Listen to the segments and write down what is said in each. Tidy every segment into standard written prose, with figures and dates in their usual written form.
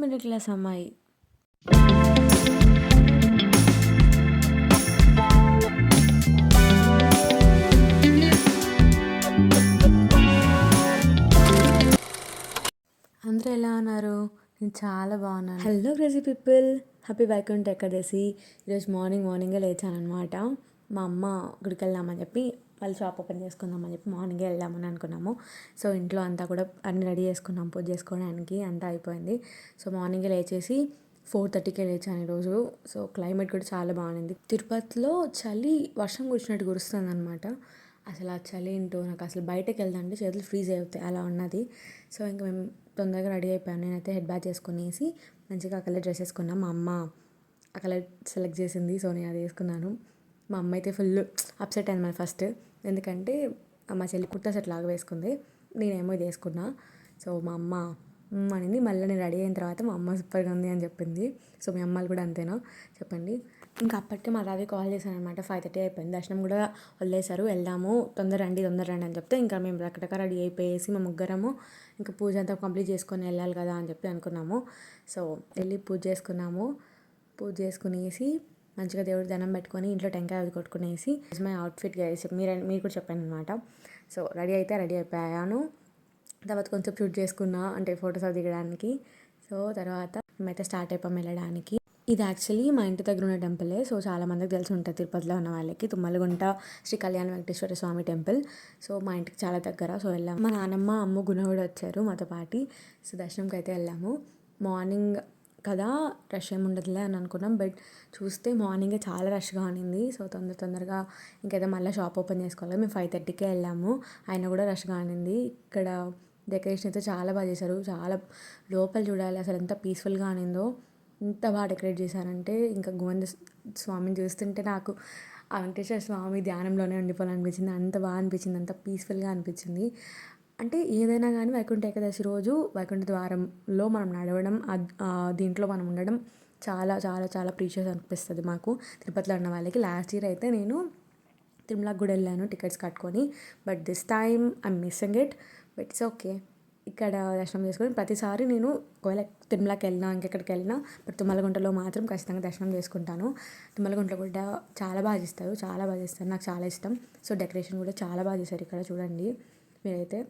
Middle class అమ్మాయి. అందరూ ఎలా ఉన్నారు? నేను చాలా బాగున్నాను. Hello crazy people, happy Vaikuntha Ekadashi. ఈరోజు మార్నింగే లేచానమాట. మా అమ్మ గుడికి వెళ్దామని చెప్పి వాళ్ళు షాప్ ఓపెన్ చేసుకుందామని చెప్పి మార్నింగే వెళ్దామని అనుకున్నాము. సో ఇంట్లో అంతా కూడా అన్ని రెడీ చేసుకున్నాం, పూజ చేసుకోవడానికి అంతా అయిపోయింది. సో మార్నింగే లేచేసి 4:30కే లేచాను ఈరోజు. సో క్లైమేట్ కూడా చాలా బాగుంది. తిరుపతిలో చలి వర్షం కురిసినట్టు కురుస్తుంది అనమాట. అసలు ఆ చలి ఏంటో నాకు అసలు బయటకు వెళ్దామంటే చేతులు ఫ్రీజ్ అవుతాయి అలా ఉన్నది. సో ఇంకా మేము తొందరగా రెడీ అయిపోయాను. నేనైతే హెడ్ బాత్ చేసుకునేసి మంచిగా ఆ కలర్ డ్రెస్ వేసుకున్నాను. మా అమ్మ ఆ కలర్ సెలెక్ట్ చేసింది, సో నేను అది వేసుకున్నాను. మా అమ్మ అయితే ఫుల్ అప్సెట్ అయింది మరి ఫస్ట్, ఎందుకంటే మా చెల్లి కుర్తా సెట్ లాగా వేసుకుంది, నేనేమో ఇది వేసుకున్నా. సో మా అమ్మ అనింది. మళ్ళీ నేను రెడీ అయిన తర్వాత మా అమ్మ సూపర్గా ఉంది అని చెప్పింది. సో మీ అమ్మాయిలు కూడా అంతేనా చెప్పండి. ఇంకా అప్పటికే మా డాడీ కాల్ చేశాను అనమాట. 5:30 అయిపోయింది, దర్శనం కూడా వదిలేశారు, వెళ్దాము తొందర రండి అని చెప్తే ఇంకా మేము రకరకాల రెడీ అయిపోయేసి మా ముగ్గురము ఇంకా పూజ అంతా కంప్లీట్ చేసుకొని వెళ్ళాలి కదా అని చెప్పి అనుకున్నాము. సో వెళ్ళి పూజ చేసుకునేసి మంచిగా దేవుడి దండం పెట్టుకొని ఇంట్లో టెంకాయ అది కొట్టుకునేసి మై అవుట్ఫిట్ గైస్ మీరు కూడా చెప్పాను అనమాట. సో రెడీ అయిపోయాను. తర్వాత కొంచెం షూట్ చేసుకున్నా, అంటే ఫొటోస్ అవి దిగడానికి. సో తర్వాత మేమైతే స్టార్ట్ అయిపోయాం వెళ్ళడానికి. ఇది యాక్చువల్లీ మా ఇంటి దగ్గర ఉన్న టెంపులే. సో చాలా మందికి తెలిసి ఉంటుంది తిరుపతిలో ఉన్న వాళ్ళకి, తుమ్మలగుంట శ్రీ కళ్యాణ వెంకటేశ్వర స్వామి టెంపుల్. సో మా ఇంటికి చాలా దగ్గర. సో వెళ్ళాము. మా నాన్నమ్మ అమ్మ గుణ కూడా వచ్చారు మాతో పాటి. సో దర్శనంకి అయితే వెళ్ళాము. మార్నింగ్ కదా రష్ ఏమి ఉండదులే అని అనుకున్నాం, బట్ చూస్తే మార్నింగే చాలా రష్గా ఉన్నింది. సో తొందరగా ఇంకైతే మళ్ళీ షాప్ ఓపెన్ చేసుకోవాలి. మేము 5:30కే వెళ్ళాము, అయినా కూడా రష్గా ఉన్నింది. ఇక్కడ డెకరేషన్ అయితే చాలా బాగా చేశారు. చాలా లోపల చూడాలి అసలు ఎంత పీస్ఫుల్గా ఉన్నిందో, ఎంత బాగా డెకరేట్ చేశారంటే ఇంకా గోవింద స్వామిని చూస్తుంటే నాకు ఆ వెంకటేశ్వర స్వామి ధ్యానంలోనే ఉండిపోవాలనిపించింది. అంత బాగా అనిపించింది, అంత పీస్ఫుల్గా అనిపించింది. అంటే ఏదైనా కానీ వైకుంఠ ఏకాదశి రోజు వైకుంఠ ద్వారంలో మనం నడవడం, దీంట్లో మనం ఉండడం చాలా చాలా చాలా ప్రీషియస్ అనిపిస్తుంది మాకు తిరుపతిలో ఉన్న వాళ్ళకి. లాస్ట్ ఇయర్ అయితే నేను తిరుమలకు కూడా వెళ్ళాను టికెట్స్ కట్టుకొని, but this time I'm missing it. But it's okay. ఇక్కడ దర్శనం చేసుకొని ప్రతిసారి నేను ఒకవేళ తిరుమలకి వెళ్ళినా ఇంకెక్కడికి వెళ్ళినా బట్ తుమ్మలగుంటలో మాత్రం ఖచ్చితంగా దర్శనం చేసుకుంటాను. తుమ్మలగుంటలో కూడా చాలా బాగా చేస్తారు, నాకు చాలా ఇష్టం. సో డెకరేషన్ కూడా చాలా బాగా చేశారు ఇక్కడ చూడండి మీరైతే.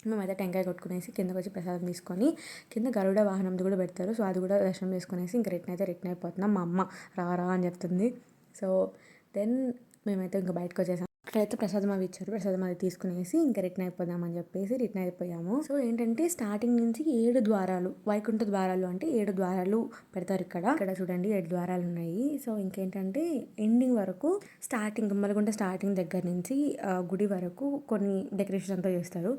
మేమైతే టెంకాయ కొట్టుకునేసి కిందకు వచ్చి ప్రసాదం తీసుకొని కింద గరుడ వాహనంది కూడా పెడతారు. సో అది కూడా దర్శనం చేసుకునేసి ఇంకా రిటర్న్ అయిపోతున్నాం. మా అమ్మ రా అని చెప్తుంది. సో దెన్ మేమైతే ఇంకా బయటకు వచ్చేసాం. అక్కడైతే ప్రసాదం అవి ఇచ్చారు, ప్రసాదం అది తీసుకునేసి ఇంకా రిటర్న్ అయిపోదామని చెప్పేసి రిటర్న్ అయిపోయాము. సో ఏంటంటే స్టార్టింగ్ నుంచి 7 ద్వారాలు, వైకుంఠ ద్వారాలు అంటే 7 ద్వారాలు పెడతారు ఇక్కడ చూడండి 7 ద్వారాలు ఉన్నాయి. సో ఇంకేంటంటే ఎండింగ్ వరకు మలగుంట స్టార్టింగ్ దగ్గర నుంచి గుడి వరకు కొన్ని డెకరేషన్ అంతా చేస్తారు.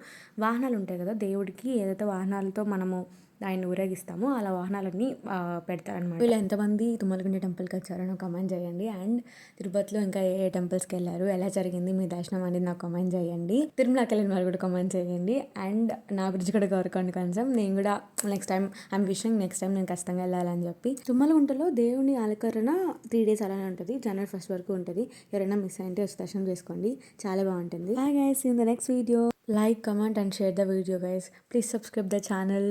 వాహనాలు ఉంటాయి కదా దేవుడికి, ఏదైతే వాహనాలతో మనము ఆయన ఊరేగిస్తామో అలా వాహనాలన్నీ పెడతారనమాట. వీళ్ళు ఎంతమంది తుమ్మలగుంట టెంపుల్కి వచ్చారో కామెంట్ చేయండి. అండ్ తిరుపతిలో ఇంకా ఏ టెంపుల్స్కి వెళ్ళారు, ఎలా జరిగింది మీ దర్శనం అనేది నాకు కామెంట్ చేయండి. తిరుమలకి వెళ్ళిన వాళ్ళు కూడా కామెంట్ చేయండి. అండ్ నా గురించి కూడా కోరుకోండి కొంచెం. నేను కూడా నెక్స్ట్ టైం నేను ఖచ్చితంగా వెళ్ళాలని చెప్పి. తుమ్మలగుంటలో దేవుని అలంకరణ 3 days అలానే ఉంటుంది, January 1st వరకు ఉంటుంది. ఎవరైనా మిస్ అయితే వచ్చి దర్శనం చేసుకోండి, చాలా బాగుంటుంది. Bye guys, in the next video. Like, comment and share the video guys. Please subscribe the channel.